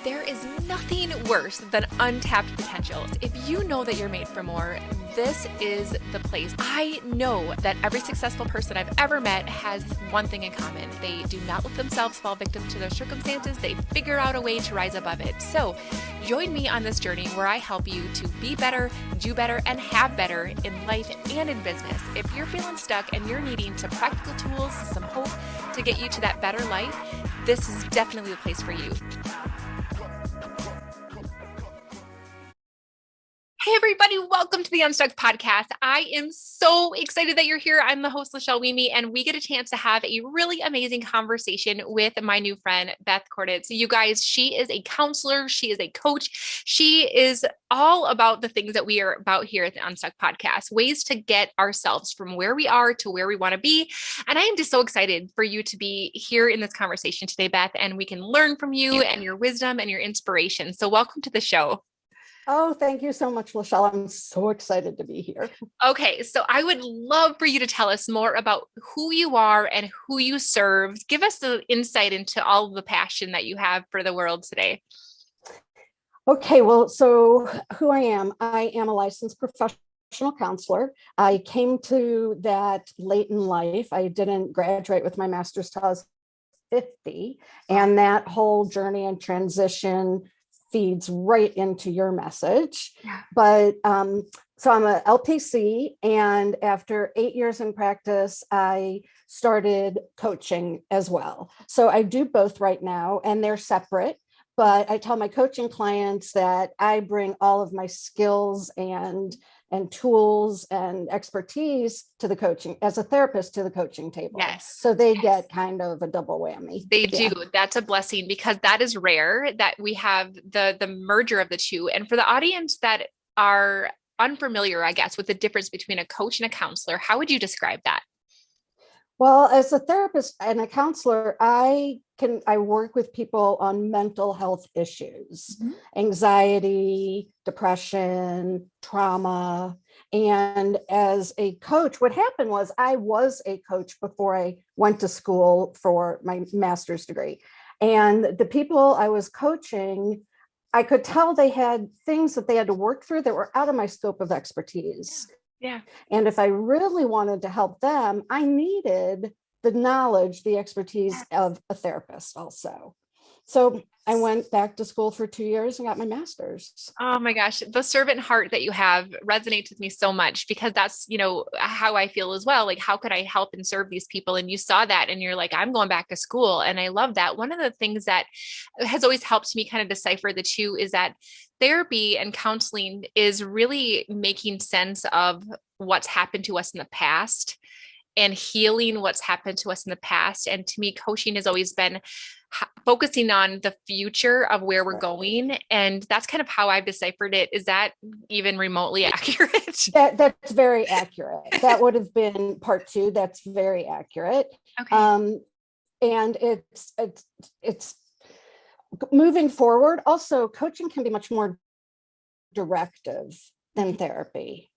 There is nothing worse than untapped potentials. If you know that you're made for more, this is the place. I know that every successful person I've ever met has one thing in common. They do not let themselves fall victim to their circumstances. They figure out a way to rise above it. So join me on this journey where I help you to be better, do better, and have better in life and in business. If you're feeling stuck and you're needing some practical tools, some hope to get you to that better life, this is definitely the place for you. Hey everybody, welcome to the Unstuck Podcast. I am so excited that you're here. I'm the host, LaChellewieme, and we get a chance to have a really amazing conversation with my new friend, Beth Koritz. You guys, she is a counselor. She is a coach. She is all about the things that we are about here at the Unstuck Podcast, ways to get ourselves from where we are to where we want to be. And I am just so excited for you to be here in this conversation today, Beth, and we can learn from you and your wisdom and your inspiration. So welcome to the show. Oh, thank you so much, Lachelle. I'm so excited to be here. Okay, so I would love for you to tell us more about who you are and who you serve. Give us the insight into all of the passion that you have for the world today. Okay, well, so who I am a licensed professional counselor. I came to that late in life. I didn't graduate with my master's till I was 50, and that whole journey and transition feeds right into your message. Yeah. But so I'm a LPC, and after 8 years in practice, I started coaching as well. So I do both right now, and they're separate. But I tell my coaching clients that I bring all of my skills and tools and expertise to the coaching as a therapist to the coaching table. Yes. So they get kind of a double whammy. They do. That's a blessing because that is rare that we have the merger of the two. And for the audience that are unfamiliar, I guess, with the difference between a coach and a counselor, how would you describe that? Well, as a therapist and a counselor, I work with people on mental health issues, anxiety, depression, trauma. And as a coach, what happened was I was a coach before I went to school for my master's degree. And the people I was coaching, I could tell they had things that they had to work through that were out of my scope of expertise. Yeah. And if I really wanted to help them, I needed the knowledge, the expertise of a therapist also. So I went back to school for 2 years and got my master's. Oh my gosh, the servant heart that you have resonates with me so much because that's, how I feel as well. Like, how could I help and serve these people? And you saw that and you're like, I'm going back to school. And I love that. One of the things that has always helped me kind of decipher the two is that therapy and counseling is really making sense of what's happened to us in the past and healing what's happened to us in the past. And to me, coaching has always been focusing on the future of where we're going. And that's kind of how I've deciphered it. Is that even remotely accurate? That's very accurate. That would have been part two. That's very accurate. Okay. And it's moving forward. Also, coaching can be much more directive than therapy.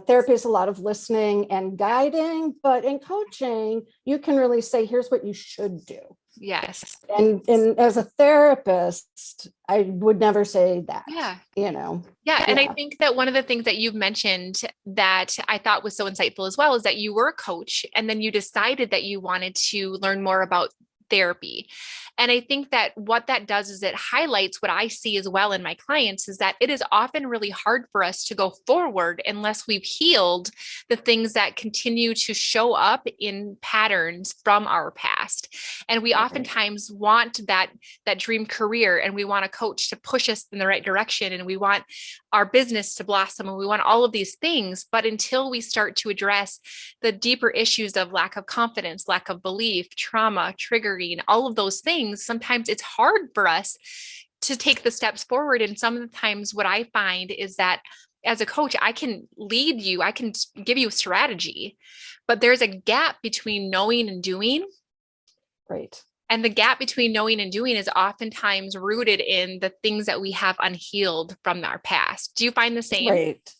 Therapy is a lot of listening and guiding, but in coaching, you can really say, here's what you should do. Yes. And as a therapist, I would never say that. Yeah. Yeah. And I think that one of the things that you've mentioned that I thought was so insightful as well is that you were a coach and then you decided that you wanted to learn more about therapy. And I think that what that does is it highlights what I see as well in my clients is that it is often really hard for us to go forward unless we've healed the things that continue to show up in patterns from our past. And we oftentimes want that dream career and we want a coach to push us in the right direction and we want our business to blossom and we want all of these things. But until we start to address the deeper issues of lack of confidence, lack of belief, trauma, triggering, all of those things, sometimes it's hard for us to take the steps forward. And sometimes what I find is that as a coach, I can lead you, I can give you a strategy, but there's a gap between knowing and doing. Right. And the gap between knowing and doing is oftentimes rooted in the things that we have unhealed from our past. Do you find the same? Right.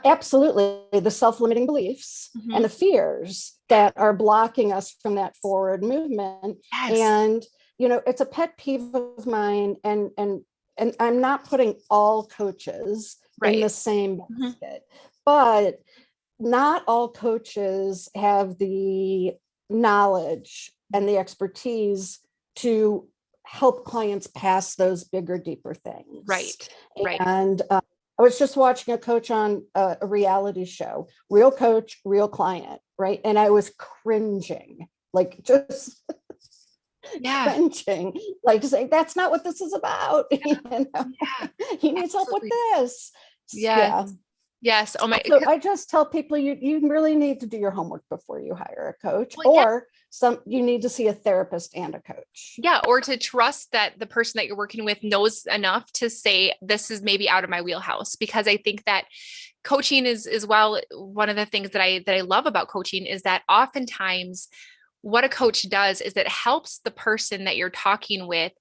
Absolutely. The self-limiting beliefs and the fears that are blocking us from that forward movement. Yes. And, it's a pet peeve of mine. And and I'm not putting all coaches in the same basket, but not all coaches have the knowledge and the expertise to help clients pass those bigger, deeper things. Right. And I was just watching a coach on a reality show, real coach, real client, right? And I was cringing, like just cringing, like saying, that's not what this is about. You know? He needs help with this. Yes. Oh my. So I just tell people you really need to do your homework before you hire a coach, or you need to see a therapist and a coach. Yeah. Or to trust that the person that you're working with knows enough to say, this is maybe out of my wheelhouse, because I think that coaching is well, one of the things that I love about coaching is that oftentimes what a coach does is it helps the person that you're talking with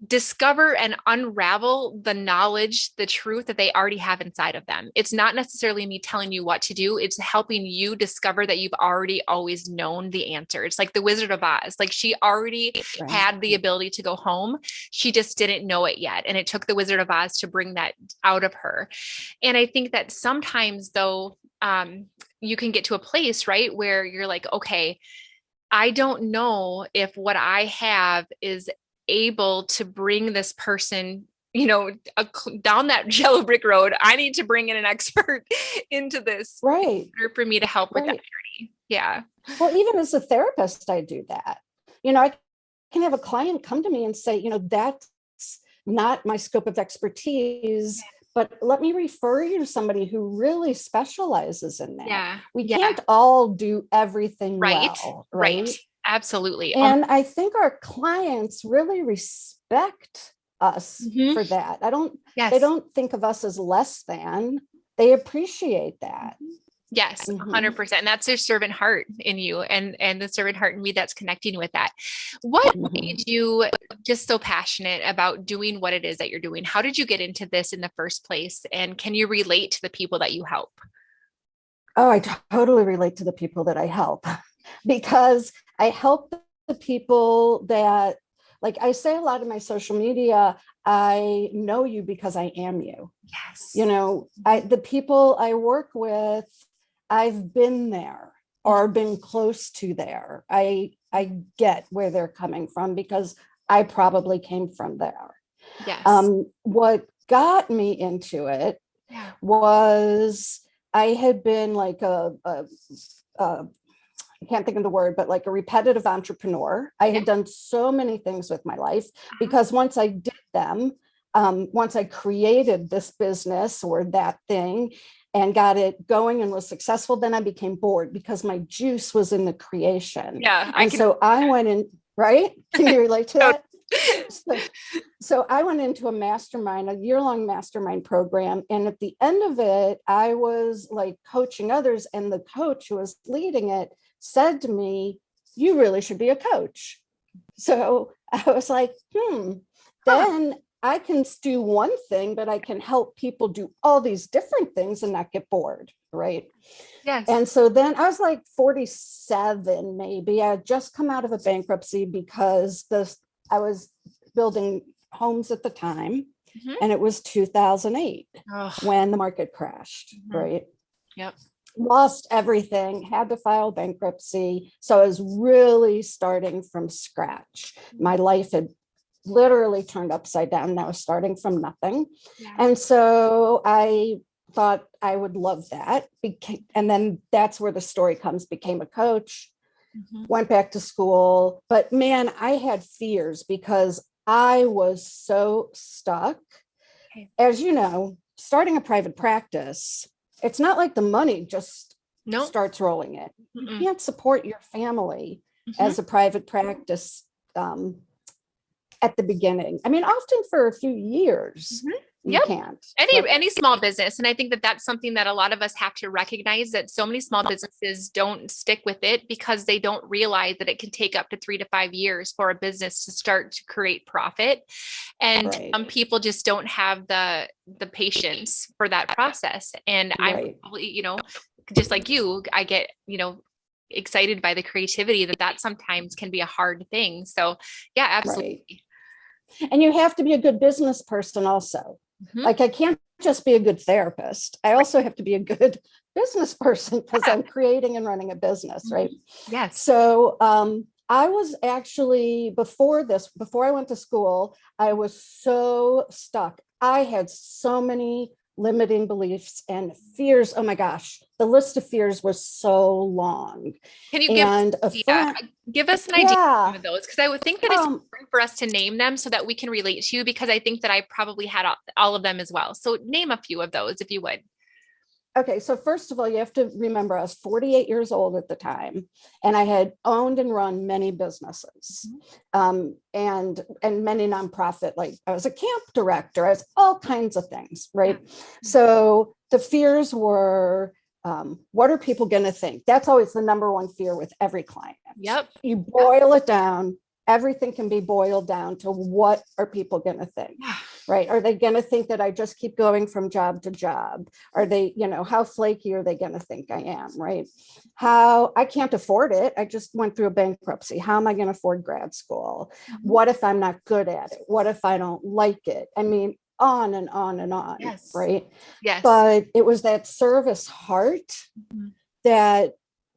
discover and unravel the knowledge, the truth that they already have inside of them. It's not necessarily me telling you what to do. It's helping you discover that you've already always known the answer. It's like the Wizard of Oz. Like she already had the ability to go home. She just didn't know it yet. And it took the Wizard of Oz to bring that out of her. And I think that sometimes though, you can get to a place, right, where you're like, okay, I don't know if what I have is able to bring this person, down that yellow brick road. I need to bring in an expert into this, for me to help with that journey. Yeah. Well, even as a therapist, I do that. I can have a client come to me and say, that's not my scope of expertise, but let me refer you to somebody who really specializes in that. Yeah. We can't all do everything well, right? Absolutely. And I think our clients really respect us for that. They don't think of us as less than, they appreciate that. Yes, 100%. And that's their servant heart in you and the servant heart in me that's connecting with that. What made you just so passionate about doing what it is that you're doing? How did you get into this in the first place? And can you relate to the people that you help? Oh, I totally relate to the people that I help, because I help the people that, like I say a lot in my social media, I know you because I am you. Yes. The people I work with, I've been there or been close to there. I get where they're coming from because I probably came from there. Yes. What got me into it was I had been like I can't think of the word, but like a repetitive entrepreneur. I had done so many things with my life because once I did them, once I created this business or that thing and got it going and was successful, then I became bored because my juice was in the creation. Yeah. So I went in, right? Can you relate to that? So I went into a year-long mastermind program. And at the end of it, I was like coaching others. And the coach who was leading it said to me, you really should be a coach. So I was like, then I can do one thing, but I can help people do all these different things and not get bored. Right. Yes. And so then I was like 47, maybe. I had just come out of a bankruptcy because I was building homes at the time, and it was 2008 when the market crashed, right? Yep. Lost everything, had to file bankruptcy. So I was really starting from scratch. My life had literally turned upside down, and I was starting from nothing. Yeah. And so I thought I would love that. And then that's where the story comes, became a coach, went back to school. But man, I had fears because I was so stuck. Okay. As you know, starting a private practice, it's not like the money just starts rolling in. You can't support your family as a private practice at the beginning. I mean, often for a few years. You can't. Any small business. And I think that that's something that a lot of us have to recognize, that so many small businesses don't stick with it because they don't realize that it can take up to 3 to 5 years for a business to start to create profit. And some people just don't have the patience for that process. And I'm probably, just like you, I get, excited by the creativity that sometimes can be a hard thing. So yeah, absolutely. And you have to be a good business person also. Like I can't just be a good therapist. I also have to be a good business person because I'm creating and running a business, right? Yes. So I was actually, before I went to school, I was so stuck. I had so many limiting beliefs and fears. Oh my gosh, the list of fears was so long. Can you give us an idea of some of those? Because I would think that it's important for us to name them so that we can relate to you, because I think that I probably had all of them as well. So name a few of those if you would. Okay, so first of all, you have to remember I was 48 years old at the time, and I had owned and run many businesses, and many nonprofit. Like I was a camp director, I was all kinds of things, right? So the fears were, what are people going to think? That's always the number one fear with every client. Yep. You boil it down. Everything can be boiled down to what are people going to think, right? Are they going to think that I just keep going from job to job? Are they, how flaky are they going to think I am, right? How I can't afford it. I just went through a bankruptcy. How am I going to afford grad school? What if I'm not good at it? What if I don't like it? I mean, on and on and on, right? Yes. But it was that service heart that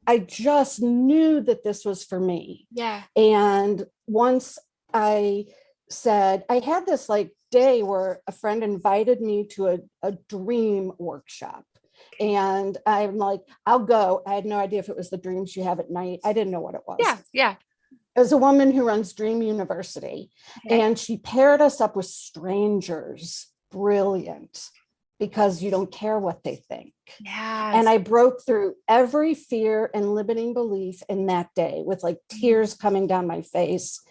I just knew that this was for me. Yeah. And once I said, I had this like day where a friend invited me to a dream workshop. And I'm like, I'll go. I had no idea if it was the dreams you have at night. I didn't know what it was. Yeah. It was a woman who runs Dream University. And she paired us up with strangers. Brilliant. Because you don't care what they think. And I broke through every fear and limiting belief in that day with like tears coming down my face.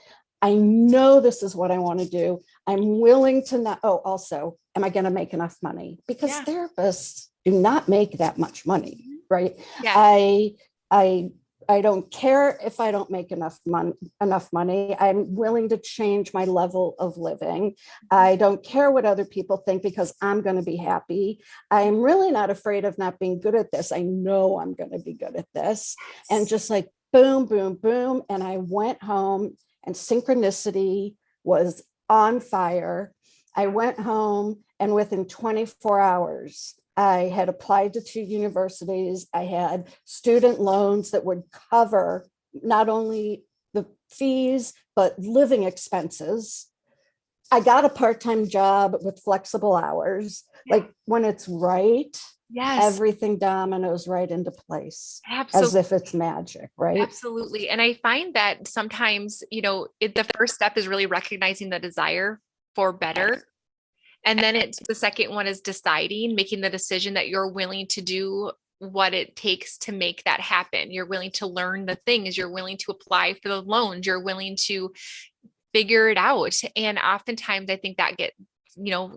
I know this is what I want to do. I'm willing to not. Oh, also, am I going to make enough money? Because therapists do not make that much money, right? I don't care if I don't make enough money. I'm willing to change my level of living. I don't care what other people think because I'm going to be happy. I'm really not afraid of not being good at this. I know I'm going to be good at this. And just like boom, boom, boom. And I went home and synchronicity was on fire. I went home and within 24 hours, I had applied to 2 universities. I had student loans that would cover not only the fees, but living expenses. I got a part-time job with flexible hours. Like when it's right, everything dominoes right into place. As if it's magic, right? Absolutely. And I find that sometimes, the first step is really recognizing the desire for better. And then the second one is making the decision that you're willing to do what it takes to make that happen. You're willing to learn the things, you're willing to apply for the loans, you're willing to figure it out. And oftentimes I think that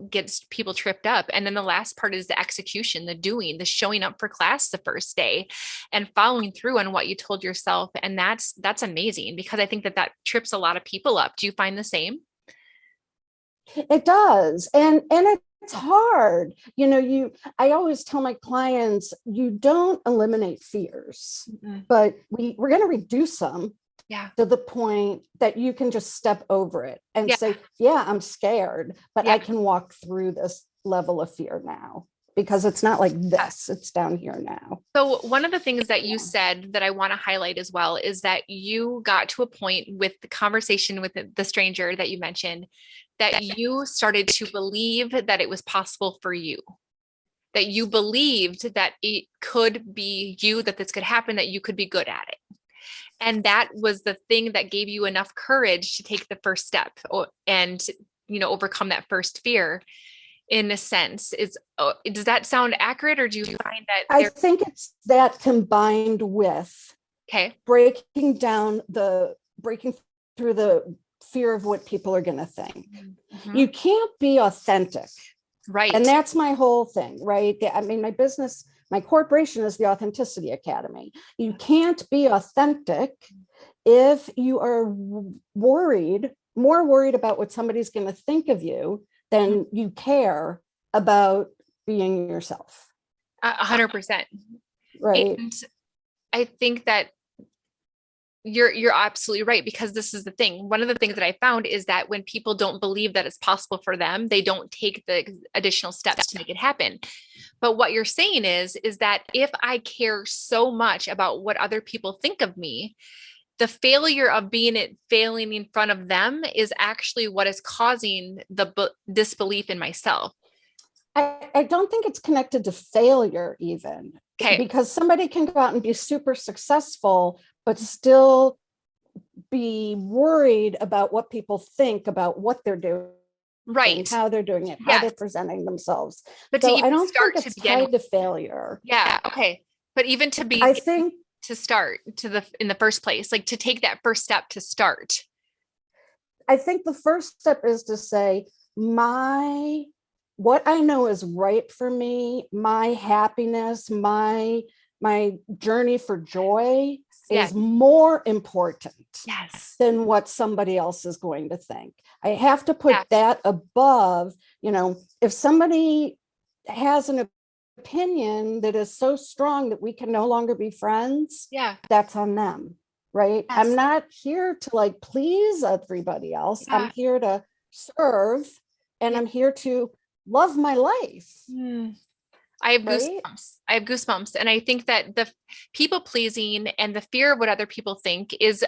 gets people tripped up. And then the last part is the execution, the doing, the showing up for class the first day and following through on what you told yourself. And that's amazing, because I think that trips a lot of people up. Do you find the same? It does. And it's hard. I always tell my clients, you don't eliminate fears, but we're going to reduce them to the point that you can just step over it and say, I'm scared, but I can walk through this level of fear now. Because it's not like this, it's down here now. So one of the things that you said that I want to highlight as well is that you got to a point with the conversation with the stranger that you mentioned, that you started to believe that it was possible for you, that you believed that it could be you, that this could happen, that you could be good at it. And that was the thing that gave you enough courage to take the first step and, overcome that first fear. In a sense, does that sound accurate, or do you find that I think it's that combined with breaking through the fear of what people are going to think. You can't be authentic, right? And that's my whole thing, right? I mean, my corporation is the Authenticity Academy. You can't be authentic if you are more worried about what somebody's going to think of you than you care about being yourself. 100%. Right. And I think that, You're absolutely right, because this is the thing. One of the things that I found is that when people don't believe that it's possible for them, they don't take the additional steps to make it happen. But what you're saying is that if I care so much about what other people think of me, the failure of failing in front of them is actually what is causing the disbelief in myself. I don't think it's connected to failure even. Okay. Because somebody can go out and be super successful, but still be worried about what people think about what they're doing. Right. How they're doing it, how they're presenting themselves. But so to I don't start think it's tied to failure. Yeah. Okay. But even to be, I think to start in the first place, like to take that first step to start. I think the first step is to say, what I know is right for me, my happiness, my journey for joy is more important than what somebody else is going to think. I have to put that above, if somebody has an opinion that is so strong that we can no longer be friends, that's on them, right? Yes. I'm not here to please everybody else. I'm here to serve, and I'm here to love my life. I have goosebumps. I have goosebumps. And I think that the people pleasing and the fear of what other people think is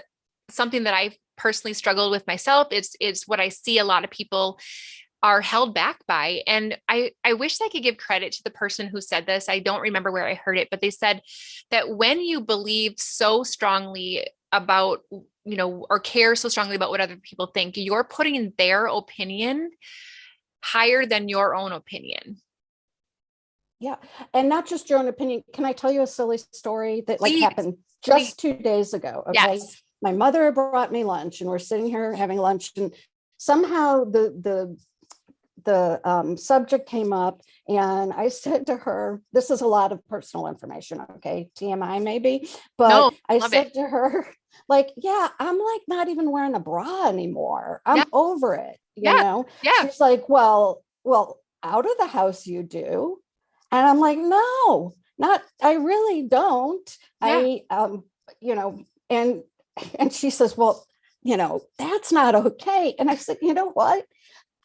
something that I've personally struggled with myself. It's what I see a lot of people are held back by. And I wish I could give credit to the person who said this. I don't remember where I heard it, but they said that when you believe so strongly about, or care so strongly about what other people think, you're putting their opinion higher than your own opinion. Yeah. And not just your own opinion. Can I tell you a silly story that happened just 2 days ago? Okay. Yes. My mother brought me lunch and we're sitting here having lunch, and somehow the subject came up, and I said to her, this is a lot of personal information. Okay. TMI maybe, but no, I said to her, I'm not even wearing a bra anymore. I'm over it. You know? Yeah. She's like, well, out of the house you do. And I'm like, no, I really don't. Yeah. And she says, well, that's not okay. And I said, you know what?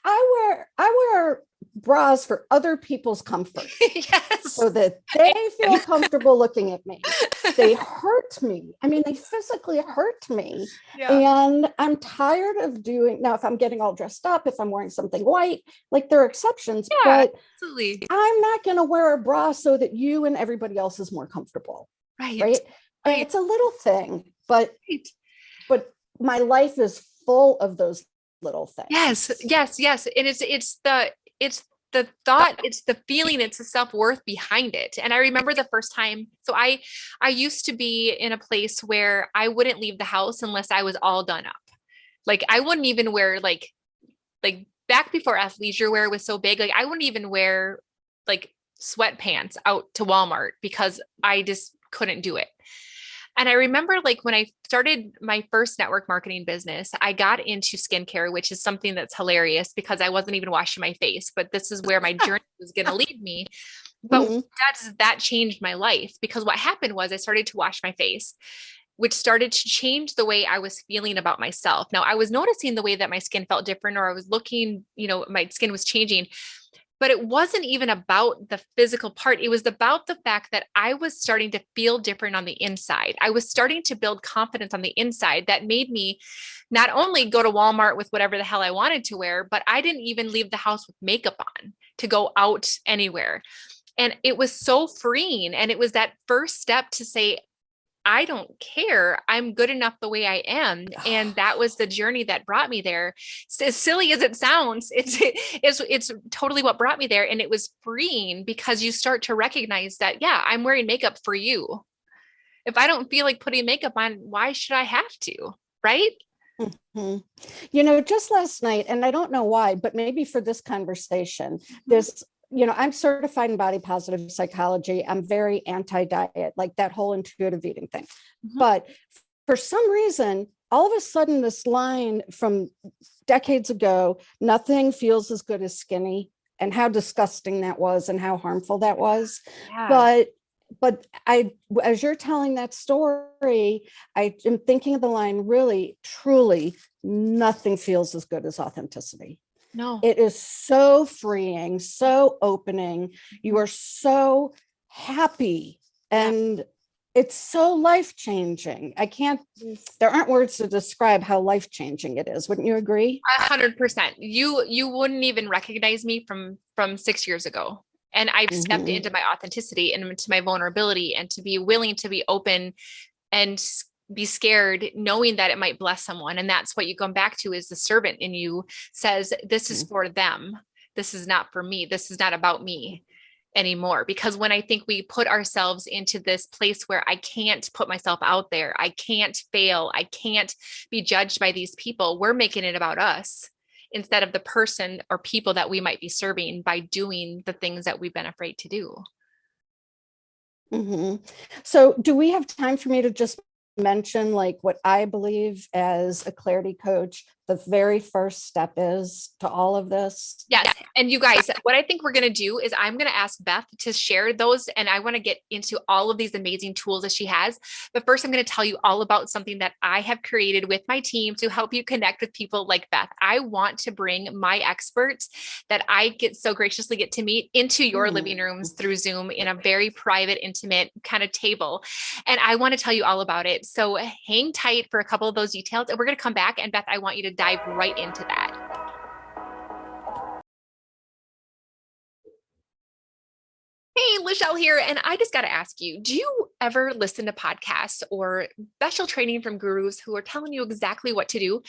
I wear bras for other people's comfort. Yes. So that they feel comfortable looking at me. They hurt me. I mean, they physically hurt me. Yeah. And I'm tired of now, if I'm getting all dressed up, if I'm wearing something white, there are exceptions, but absolutely. I'm not going to wear a bra so that you and everybody else is more comfortable. Right. And it's a little thing, but my life is full of those little things. Yes. And it's the thought, it's the feeling, it's the self-worth behind it. And I remember the first time, so I used to be in a place where I wouldn't leave the house unless I was all done up. I wouldn't even wear back before athleisure wear was so big, I wouldn't even wear sweatpants out to Walmart because I just couldn't do it. And I remember when I started my first network marketing business, I got into skincare, which is something that's hilarious because I wasn't even washing my face, but this is where my journey was going to lead me. But that changed my life, because what happened was I started to wash my face, which started to change the way I was feeling about myself. Now I was noticing the way that my skin felt different, or I was looking, my skin was changing. But it wasn't even about the physical part. It was about the fact that I was starting to feel different on the inside. I was starting to build confidence on the inside that made me not only go to Walmart with whatever the hell I wanted to wear, but I didn't even leave the house with makeup on to go out anywhere. And it was so freeing. And it was that first step to say, I don't care. I'm good enough the way I am. And that was the journey that brought me there. As silly as it sounds, it's totally what brought me there. And it was freeing because you start to recognize that, I'm wearing makeup for you. If I don't feel like putting makeup on, why should I have to? Right? Mm-hmm. Just last night, and I don't know why, but maybe for this conversation, this I'm certified in body positive psychology. I'm very anti-diet, that whole intuitive eating thing. Mm-hmm. But for some reason, all of a sudden, this line from decades ago, nothing feels as good as skinny, and how disgusting that was and how harmful that was. Yeah. But But as you're telling that story, I am thinking of the line, really, truly, nothing feels as good as authenticity. No. It is so freeing, so opening. You are so happy, and it's so life-changing. There aren't words to describe how life-changing it is. Wouldn't you agree? 100%. You wouldn't even recognize me from 6 years ago. And I've stepped into my authenticity and into my vulnerability, and to be willing to be open and be scared, knowing that it might bless someone. And that's what you come back to, is the servant in you says, this is for them. This is not for me. This is not about me anymore. Because when I think we put ourselves into this place where I can't put myself out there, I can't fail, I can't be judged by these people, we're making it about us instead of the person or people that we might be serving by doing the things that we've been afraid to do. So do we have time for me to just mention like what I believe as a clarity coach, the very first step is to all of this? Yes. And you guys, what I think we're going to do is I'm going to ask Beth to share those. And I want to get into all of these amazing tools that she has. But first, I'm going to tell you all about something that I have created with my team to help you connect with people like Beth. I want to bring my experts that I get so graciously get to meet into your living rooms through Zoom in a very private, intimate kind of table. And I want to tell you all about it. So hang tight for a couple of those details. And we're going to come back. And Beth, I want you to dive right into that. Hey, Lachelle here. And I just got to ask you, do you ever listen to podcasts or special training from gurus who are telling you exactly what to do,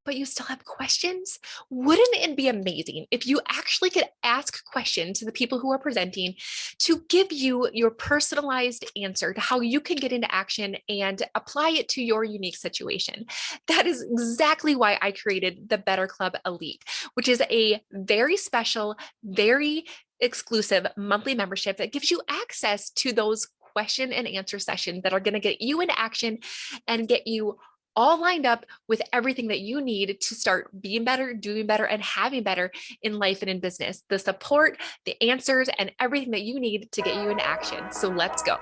but you still have questions? Wouldn't it be amazing if you actually could ask questions to the people who are presenting to give you your personalized answer to how you can get into action and apply it to your unique situation? That is exactly why I created the Better Club Elite, which is a very special, very exclusive monthly membership that gives you access to those question and answer sessions that are going to get you into action and get you all lined up with everything that you need to start being better, doing better, and having better in life and in business. The support, the answers, and everything that you need to get you into action. So let's go.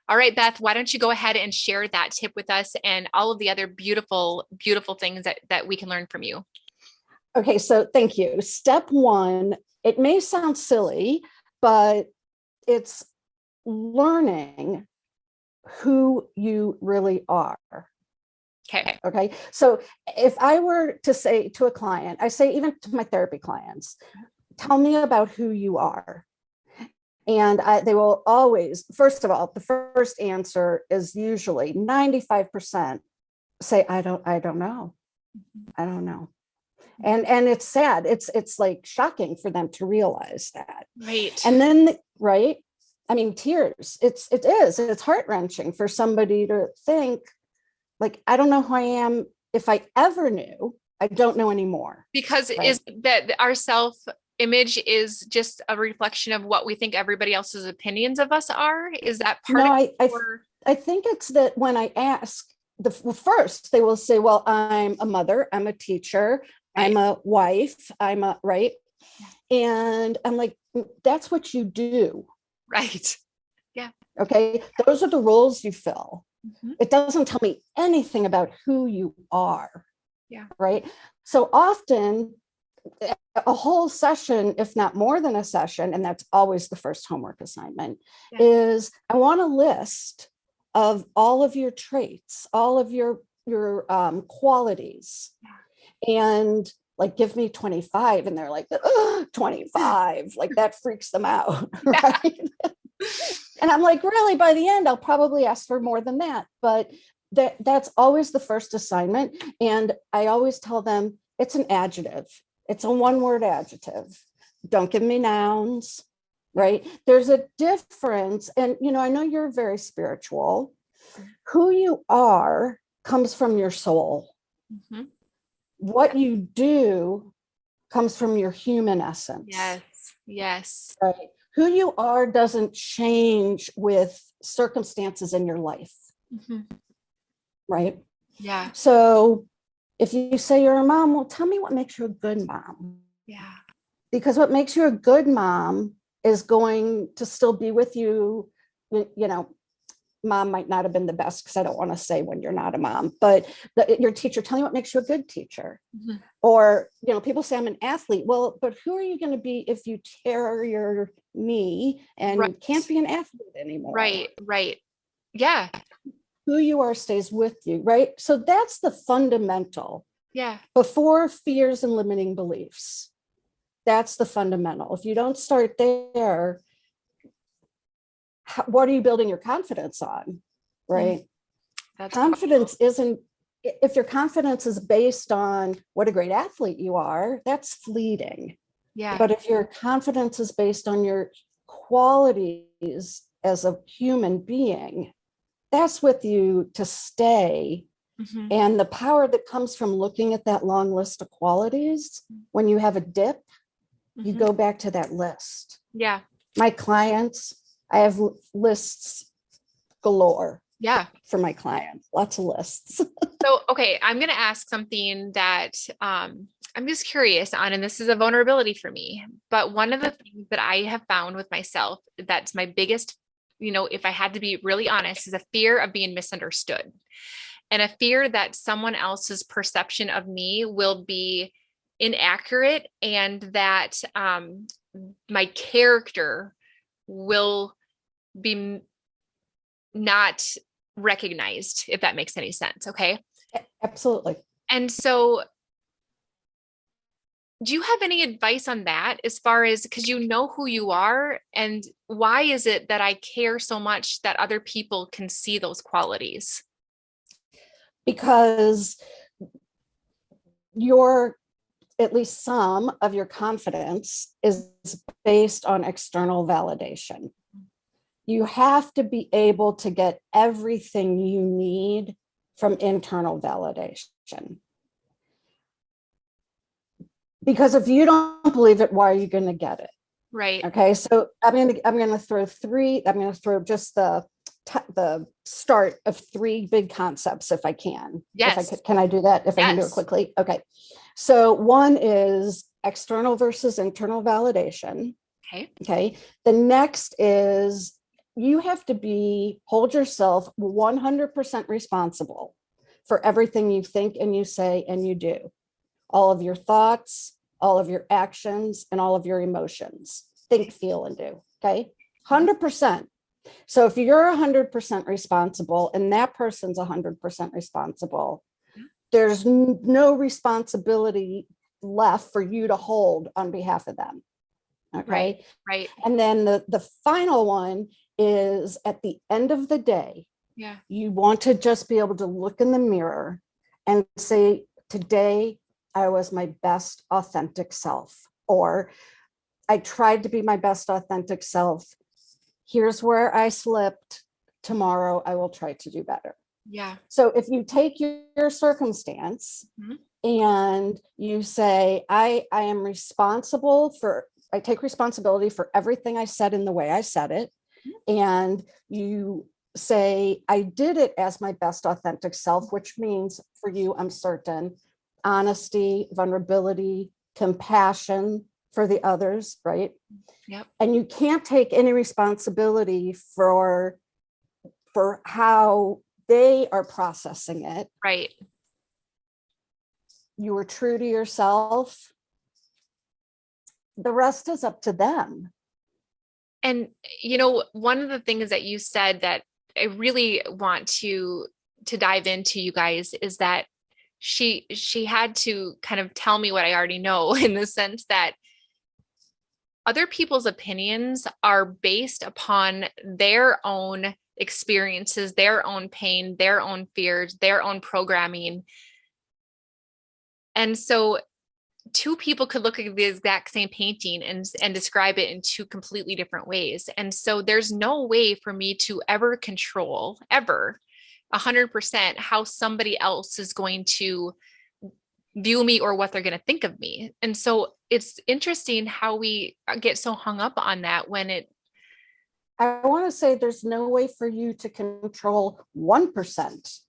All right, Beth, why don't you go ahead and share that tip with us and all of the other beautiful, beautiful things that we can learn from you. Okay, so thank you. Step one, it may sound silly, but it's learning who you really are. Okay. So if I were to say to a client, I say even to my therapy clients, tell me about who you are. And they will always, first of all, the first answer is usually 95% say, I don't know. I don't know. And it's sad. It's like shocking for them to realize that. Right. And then, right. I mean, tears. It's heart-wrenching for somebody to think like, I don't know who I am. If I ever knew, I don't know anymore. Because right? Is that our self-image is just a reflection of what we think everybody else's opinions of us are? Is that part of it? I think it's that when I ask, first they will say, well, I'm a mother, I'm a teacher, right. I'm a wife, right. And I'm like, that's what you do. Right. Yeah. Okay. Those are the roles you fill. It doesn't tell me anything about who you are. Yeah. Right. So often a whole session, if not more than a session, and that's always the first homework assignment, is I want a list of all of your traits, all of your qualities, and like, give me 25. And they're like, 25, like that freaks them out. Right. And I'm like, really, by the end, I'll probably ask for more than that. But that's always the first assignment. And I always tell them it's an adjective. It's a one-word adjective. Don't give me nouns, right? There's a difference. And, I know you're very spiritual. Who you are comes from your soul. Mm-hmm. What you do comes from your human essence. Yes. Yes. Right. Who you are doesn't change with circumstances in your life. Mm-hmm. Right. Yeah. So if you say you're a mom, well, tell me what makes you a good mom. Yeah. Because what makes you a good mom is going to still be with you. Mom might not have been the best, because I don't want to say when you're not a mom, but your teacher, tell me what makes you a good teacher. Mm-hmm. Or, people say I'm an athlete. Well, but who are you going to be if you tear your knee and can't be an athlete anymore? Right. Yeah. Who you are stays with you, right? So that's the fundamental. Yeah. Before fears and limiting beliefs. That's the fundamental. If you don't start there, what are you building your confidence on, right? Confidence isn't, if your confidence is based on what a great athlete you are, that's fleeting. Yeah. But if your confidence is based on your qualities as a human being, that's with you to stay. Mm-hmm. And the power that comes from looking at that long list of qualities, when you have a dip, mm-hmm. you go back to that list. Yeah. My clients, I have lists galore. Yeah. For my clients, lots of lists. So, okay, I'm going to ask something that I'm just curious on, and this is a vulnerability for me. But one of the things that I have found with myself, that's my biggest, if I had to be really honest, is a fear of being misunderstood, and a fear that someone else's perception of me will be inaccurate, and that my character will be not recognized, if that makes any sense. Okay. Absolutely. And so do you have any advice on that, as far as, because you know who you are, and why is it that I care so much that other people can see those qualities? Because at least some of your confidence is based on external validation. You have to be able to get everything you need from internal validation. Because if you don't believe it, why are you going to get it? Right. Okay. So I'm going to throw just the start of three big concepts, if I can. Yes. Can I do that? If I can do it quickly. Okay. So one is external versus internal validation. Okay. The next is you have to hold yourself 100% responsible for everything you think and you say and you do. All of your thoughts, all of your actions, and all of your emotions. Think, feel, and do. Okay. 100%. So if you're 100% responsible and that person's 100% responsible, there's no responsibility left for you to hold on behalf of them. Okay. Right. And then the final one is, at the end of the day, you want to just be able to look in the mirror and say, today I was my best authentic self, or I tried to be my best authentic self. Here's where I slipped. Tomorrow I will try to do better. Yeah. So if you take your circumstance, mm-hmm. and you say, I take responsibility for everything I said in the way I said it. Mm-hmm. And you say, I did it as my best authentic self, which means for you, I'm certain, honesty, vulnerability, compassion for the others, right? Yep. And you can't take any responsibility for how they are processing it. Right. You were true to yourself. The rest is up to them. And, one of the things that you said that I really want to dive into, you guys, is that she had to kind of tell me what I already know, in the sense that other people's opinions are based upon their own experiences, their own pain, their own fears, their own programming. And so two people could look at the exact same painting and describe it in two completely different ways. And so there's no way for me to ever control, ever, 100% how somebody else is going to view me or what they're going to think of me. And so it's interesting how we get so hung up on that I want to say there's no way for you to control 1%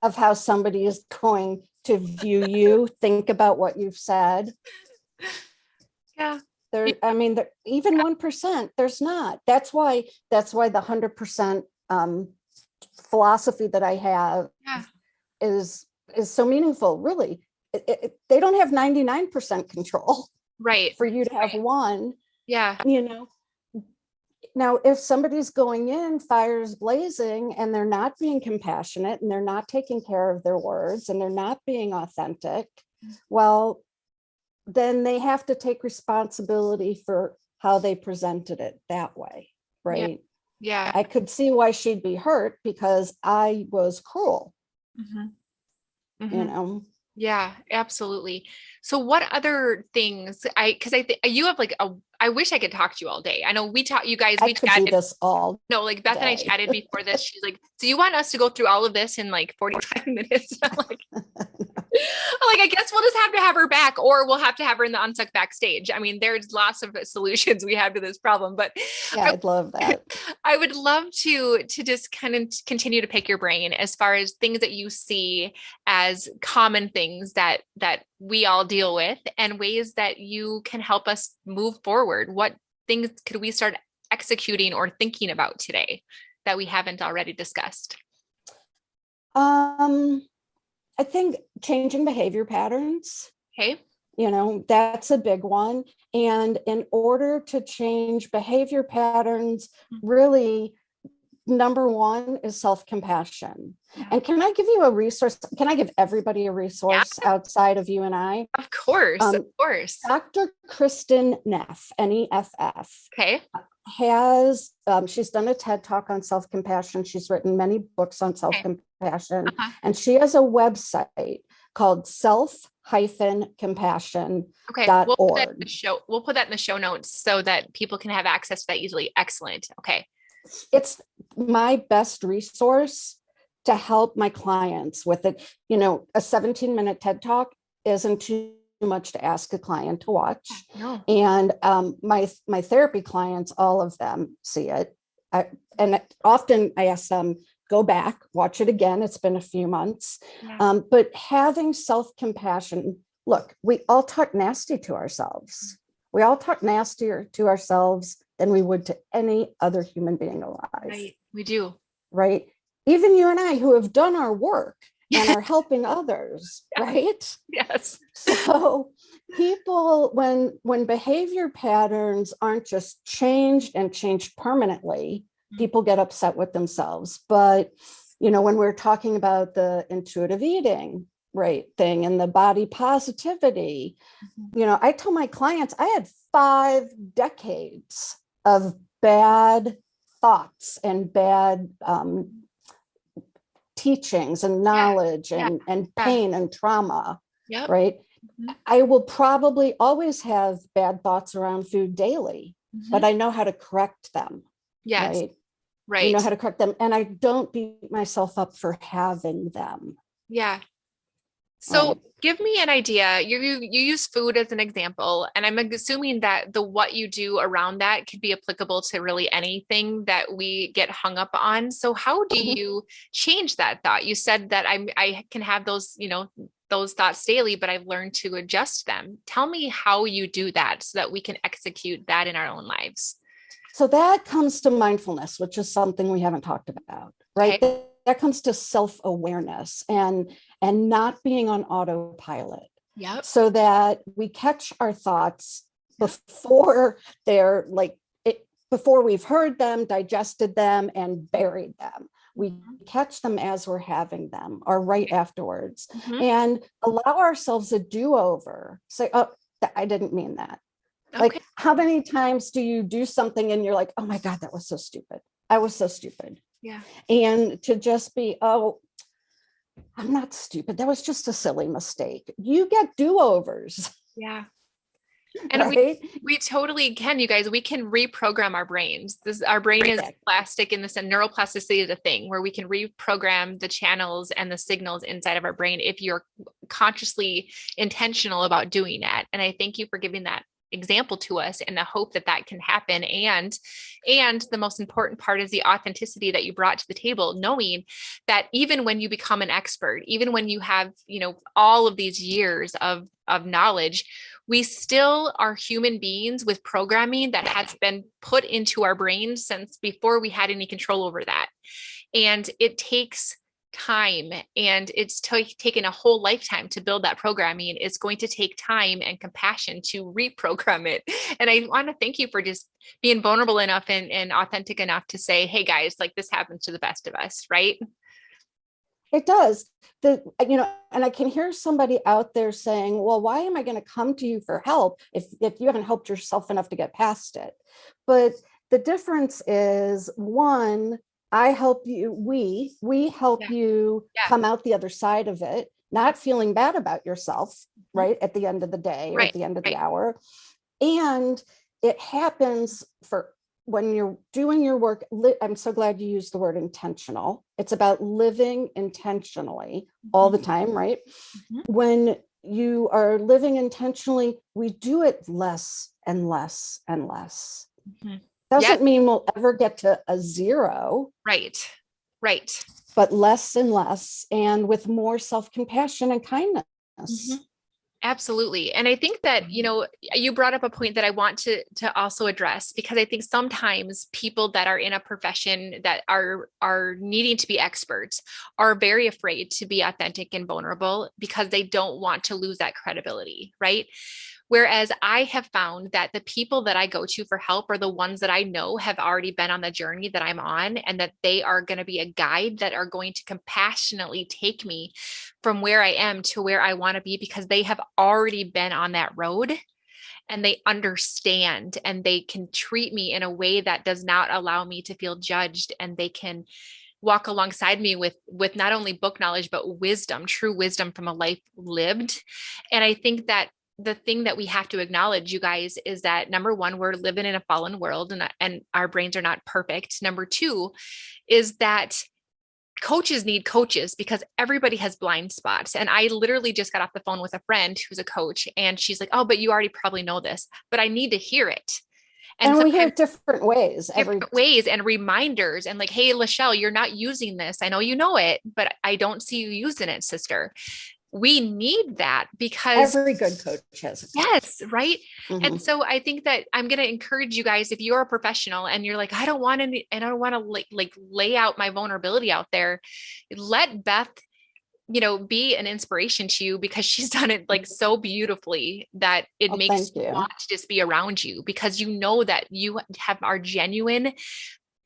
of how somebody is going to view you, think about what you've said. Yeah. I mean, even 1%, there's not. That's why the 100% philosophy that I have Yeah. is so meaningful. Really, they don't have 99% control. Right. For you to have one. Yeah. Now, if somebody's going in fires blazing and they're not being compassionate and they're not taking care of their words and they're not being authentic, well, then they have to take responsibility for how they presented it that way, right? Yeah. I could see why she'd be hurt because I was cruel, Yeah, absolutely. So what other things because I think you have I wish I could talk to you all day. I know we I could do this all no, like Beth and I day. chatted before this. She's like, so you want us to go through all of this in like 45 minutes? I'm like, I guess we'll just have to have her back, or we'll have to have her in the Unstuck backstage. I mean, there's lots of solutions we have to this problem, but yeah, I'd love that. I would love to just kind of continue to pick your brain as far as things that you see as common things that we all deal with and ways that you can help us move forward. What things could we start executing or thinking about today that we haven't already discussed? I think changing behavior patterns. Okay. That's a big one. And in order to change behavior patterns, really, number one is self-compassion. Yeah. And can I give you a resource? Can I give everybody a resource outside of you and I? Of course. Of course. Dr. Kristen Neff, Neff. Okay. Has she's done a TED talk on self-compassion. She's written many books on self-compassion, and she has a website called self-compassion.org. Okay, we'll put that in the show notes so that people can have access to that easily. Excellent. Okay. It's my best resource to help my clients with it. A 17-minute TED talk isn't too much to ask a client to watch. No. And my therapy clients, all of them see it. And often I ask them, go back, watch it again. It's been a few months. Yeah. But having self-compassion, look, we all talk nasty to ourselves. We all talk nastier to ourselves than we would to any other human being alive. Right. We do. Right. Even you and I, who have done our work and are helping others, right? Yes. So people, when behavior patterns aren't just changed and changed permanently, people get upset with themselves. But, when we're talking about the intuitive eating, right, thing and the body positivity, I tell my clients I had 5 decades of bad thoughts and bad teachings and knowledge and pain and trauma, right? I will probably always have bad thoughts around food daily, but I know how to correct them. Yes. Right. I know how to correct them, and I don't beat myself up for having them. Yeah. So give me an idea. You use food as an example, and I'm assuming that what you do around that could be applicable to really anything that we get hung up on. So how do you change that thought? You said that I can have those, those thoughts daily, but I've learned to adjust them. Tell me how you do that so that we can execute that in our own lives. So that comes to mindfulness, which is something we haven't talked about, right? Okay. That comes to self-awareness and not being on autopilot. Yep. So that we catch our thoughts before they're before we've heard them, digested them, and buried them. We catch them as we're having them or right afterwards, and allow ourselves a do-over. Say, oh, I didn't mean that. Okay. Like, how many times do you do something and you're like, oh my God, that was so stupid. I was so stupid. Yeah. And to just be, oh, I'm not stupid. That was just a silly mistake. You get do-overs. Yeah. And right? we totally can, you guys. We can reprogram our brains. Our brain is plastic in this, and neuroplasticity is a thing where we can reprogram the channels and the signals inside of our brain if you're consciously intentional about doing that. And I thank you for giving that example to us, and the hope that that can happen. And the most important part is the authenticity that you brought to the table, knowing that even when you become an expert, even when you have, all of these years of knowledge, we still are human beings with programming that has been put into our brains since before we had any control over that. And it takes time, and it's taken a whole lifetime to build that programming. It's going to take time and compassion to reprogram it. And I want to thank you for just being vulnerable enough and authentic enough to say, hey guys, like, this happens to the best of us, right? It does. And I can hear somebody out there saying, well, why am I going to come to you for help if you haven't helped yourself enough to get past it? But the difference is, one, I help you, we help you come out the other side of it, not feeling bad about yourself, right? At the end of the day, or at the end of the hour. And it happens for when you're doing your work. I'm so glad you used the word intentional. It's about living intentionally all the time, right? When you are living intentionally, we do it less and less and less. Doesn't mean we'll ever get to a zero. Right. But less and less, and with more self-compassion and kindness. Absolutely. And I think that, you brought up a point that I want to also address, because I think sometimes people that are in a profession that are needing to be experts are very afraid to be authentic and vulnerable because they don't want to lose that credibility, right? Whereas I have found that the people that I go to for help are the ones that I know have already been on the journey that I'm on, and that they are going to be a guide that are going to compassionately take me from where I am to where I want to be, because they have already been on that road and they understand, and they can treat me in a way that does not allow me to feel judged, and they can walk alongside me with not only book knowledge, but wisdom, true wisdom from a life lived. And I think that the thing that we have to acknowledge, you guys, is that number one, we're living in a fallen world, and our brains are not perfect. Number two is that coaches need coaches, because everybody has blind spots. And I literally just got off the phone with a friend who's a coach, and she's like, oh, but you already probably know this, but I need to hear it. And we hear different ways, and reminders, and like, hey, Lachelle, you're not using this. I know you know it, but I don't see you using it, sister. We need that, because every good coach has it. Yes. Right. And so I think that I'm going to encourage you guys, if you're a professional and you're like, I don't want to lay out my vulnerability out there, let Beth, be an inspiration to you, because she's done it like so beautifully that it makes you want to just be around you, because you know that you have our genuine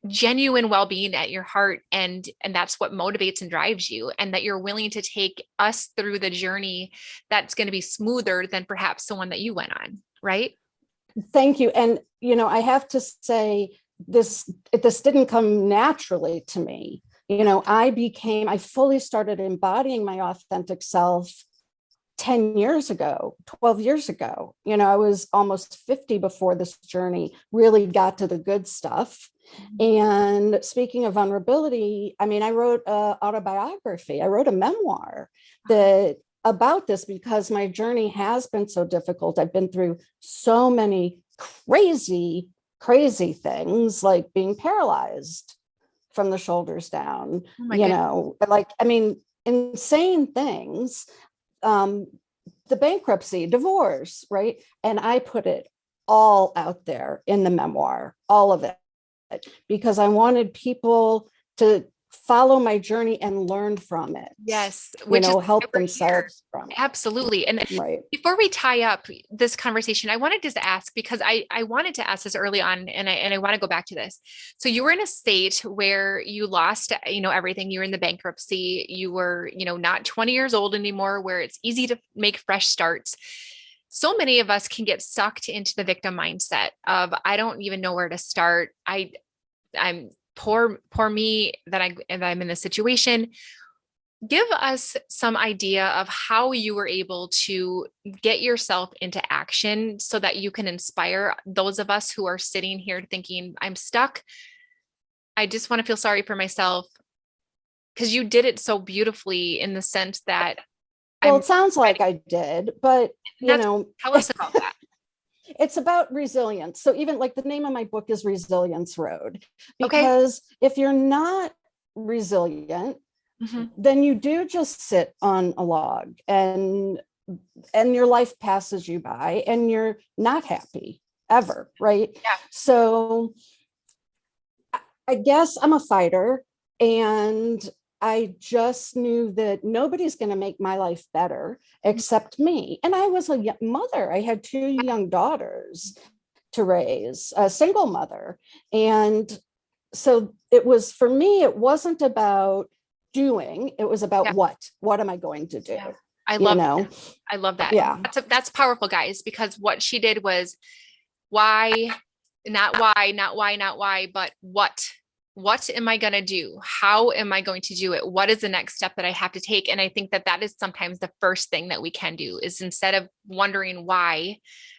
well-being at your heart. And that's what motivates and drives you, and that you're willing to take us through the journey that's going to be smoother than perhaps the one that you went on. Right. Thank you. And, I have to say this didn't come naturally to me. I fully started embodying my authentic self 10 years ago, 12 years ago. I was almost 50 before this journey really got to the good stuff. And speaking of vulnerability, I wrote an autobiography. I wrote a memoir about this, because my journey has been so difficult. I've been through so many crazy things, like being paralyzed from the shoulders down, insane things. The bankruptcy, divorce, right? And I put it all out there in the memoir, all of it, because I wanted people to follow my journey and learn from it. Yes. Help themselves from it. Absolutely. And before we tie up this conversation, I wanted to just ask, because I wanted to ask this early on, and I want to go back to this. So you were in a state where you lost, everything. You were in the bankruptcy. You were, not 20 years old anymore, where it's easy to make fresh starts. So many of us can get sucked into the victim mindset of, I don't even know where to start. I'm poor me that I'm in this situation. Give us some idea of how you were able to get yourself into action so that you can inspire those of us who are sitting here thinking, I'm stuck. I just want to feel sorry for myself. Because you did it so beautifully, in the sense that it sounds like I did, but tell us about that. It's about resilience. So even like the name of my book is Resilience Road, Okay. because if you're not resilient, then you do just sit on a log and your life passes you by and you're not happy ever, right? Yeah. So I guess I'm a fighter, and I just knew that nobody's going to make my life better except me. And I was a mother. I had 2 young daughters to raise, a single mother. And so it was, for me, it wasn't about doing, it was about what am I going to do? Yeah. I love that. I love that. Yeah. That's powerful, guys, because what she did was why, not why, but what am I going to do? How am I going to do it? What is the next step that I have to take? And I think that that is sometimes the first thing that we can do, is instead of wondering why.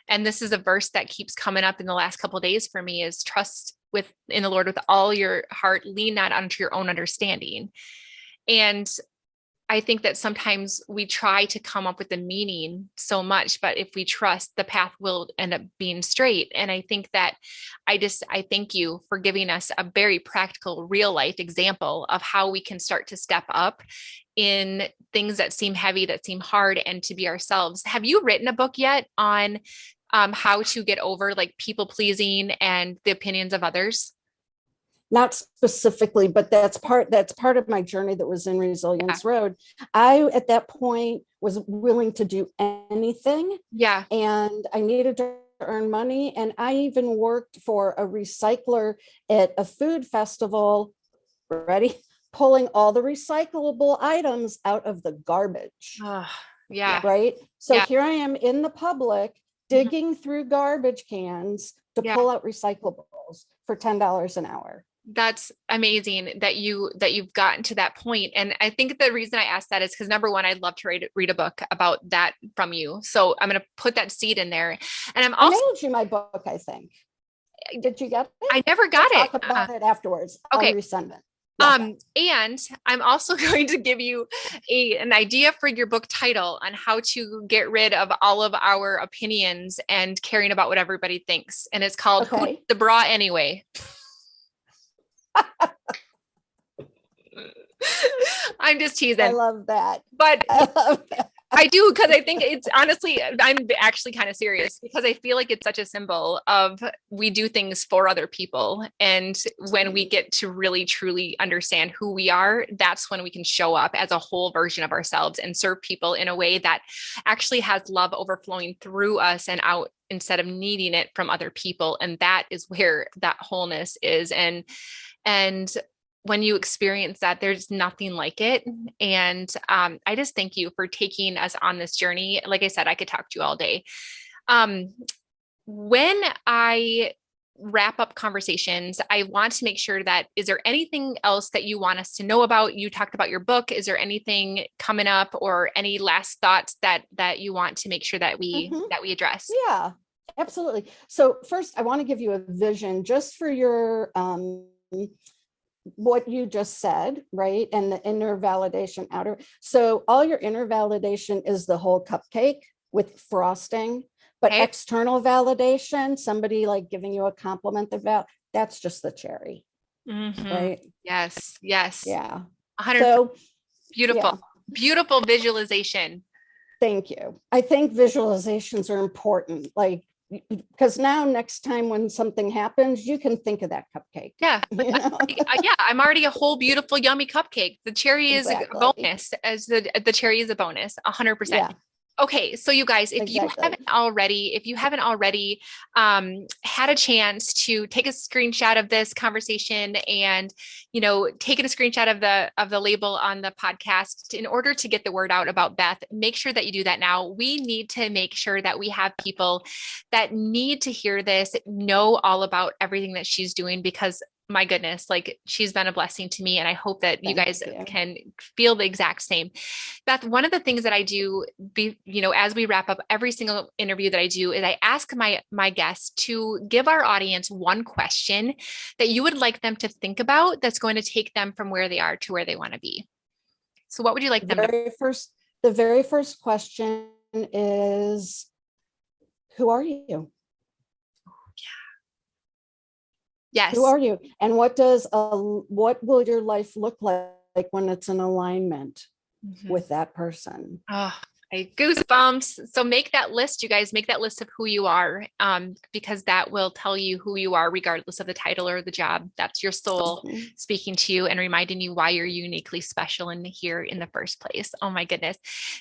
And this is a verse that keeps coming up in the last couple of days for me, is trust in the Lord with all your heart, lean not onto your own understanding. And I think that sometimes we try to come up with the meaning so much, but if we trust, the path will end up being straight. And I think that I thank you for giving us a very practical, real life example of how we can start to step up in things that seem heavy, that seem hard, and to be ourselves. Have you written a book yet on how to get over like people pleasing and the opinions of others? Not specifically, but that's part of my journey that was in Resilience Road. I, at that point, was willing to do anything. Yeah. And I needed to earn money. And I even worked for a recycler at a food festival, ready, pulling all the recyclable items out of the garbage. Yeah. Right. So here I am in the public digging through garbage cans to pull out recyclables for $10 an hour. That's amazing that you've gotten to that point. And I think the reason I asked that is because, number one, I'd love to read a book about that from you. So I'm going to put that seed in there. And I mailed you my book, I think. Did you get it? I never got it. Talk about it afterwards. Okay. I'll resend it. And I'm also going to give you an idea for your book title on how to get rid of all of our opinions and caring about what everybody thinks. And it's called Who Needs the Bra Anyway? I'm just teasing. I love that. But I do, because I think it's honestly, I'm actually kind of serious, because I feel like it's such a symbol of we do things for other people. And when we get to really, truly understand who we are, that's when we can show up as a whole version of ourselves and serve people in a way that actually has love overflowing through us and out, instead of needing it from other people. And that is where that wholeness is. And when you experience that, there's nothing like it. And I just thank you for taking us on this journey. Like I said, I could talk to you all day. When I wrap up conversations, I want to make sure that, is there anything else that you want us to know about? You talked about your book. Is there anything coming up, or any last thoughts that you want to make sure that we address? Yeah, absolutely. So first, I want to give you a vision just for your what you just said, right? And the inner validation, outer. So all your inner validation is the whole cupcake with frosting, but external validation, somebody like giving you a compliment, that's just the cherry, right? Yes. Yeah. 100%. So beautiful, beautiful visualization. Thank you. I think visualizations are important. Like, because now next time when something happens, you can think of that cupcake. Yeah. I'm already a whole beautiful, yummy cupcake. The cherry is a bonus, as the cherry is a bonus, 100%. Yeah. Okay. So you guys, if you haven't already had a chance to take a screenshot of this conversation and, taking a screenshot of the label on the podcast in order to get the word out about Beth, make sure that you do that now. We need to make sure that we have people that need to hear this, know all about everything that she's doing, because my goodness, like, she's been a blessing to me. And I hope that you guys can feel the exact same. Beth, one of the things that I do, as we wrap up every single interview that I do, is I ask my guests to give our audience one question that you would like them to think about, that's going to take them from where they are to where they want to be. So what would you like them to? The very first question is, who are you? Yes. Who are you? And what will your life look like when it's in alignment with that person? Oh, goosebumps. So make that list, you guys, make that list of who you are, because that will tell you who you are, regardless of the title or the job. That's your soul speaking to you and reminding you why you're uniquely special in here in the first place. Oh my goodness.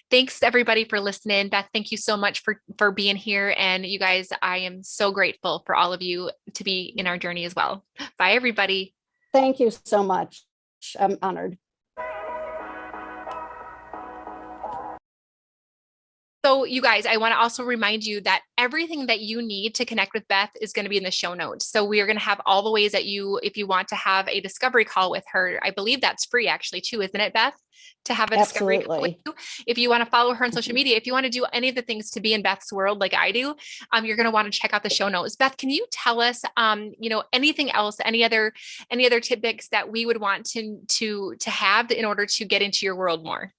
Thanks everybody for listening. Beth, thank you so much for being here. And you guys, I am so grateful for all of you to be in our journey as well. Bye everybody. Thank you so much. I'm honored. So you guys, I want to also remind you that everything that you need to connect with Beth is going to be in the show notes. So we are going to have all the ways that if you want to have a discovery call with her, I believe that's free actually too, isn't it, Beth? To have a discovery call with you. If you want to follow her on social media, if you want to do any of the things to be in Beth's world like I do, you're going to want to check out the show notes. Beth, can you tell us, anything else, any other tidbits that we would want to have in order to get into your world more?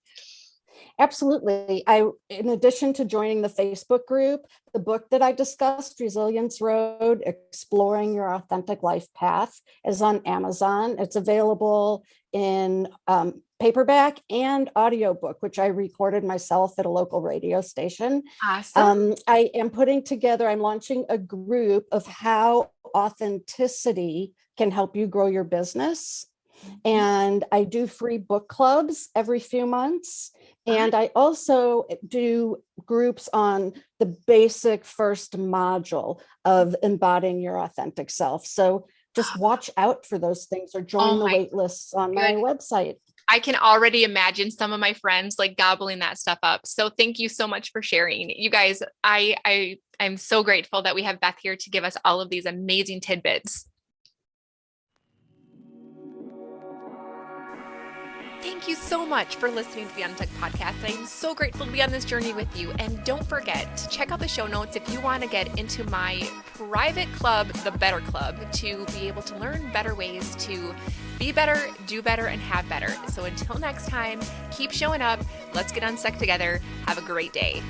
Absolutely. In addition to joining the Facebook group, the book that I discussed, Resilience Road, Exploring Your Authentic Life Path, is on Amazon. It's available in paperback and audiobook, which I recorded myself at a local radio station. Awesome. I'm launching a group of how authenticity can help you grow your business. And I do free book clubs every few months. And I also do groups on the basic first module of embodying your authentic self. So just watch out for those things or join the wait lists on my website. I can already imagine some of my friends like gobbling that stuff up. So thank you so much for sharing. You guys, I'm so grateful that we have Beth here to give us all of these amazing tidbits. Thank you so much for listening to the Unstuck Podcast. I'm so grateful to be on this journey with you. And don't forget to check out the show notes if you want to get into my private club, the Better Club, to be able to learn better ways to be better, do better, and have better. So until next time, keep showing up. Let's get unstuck together. Have a great day.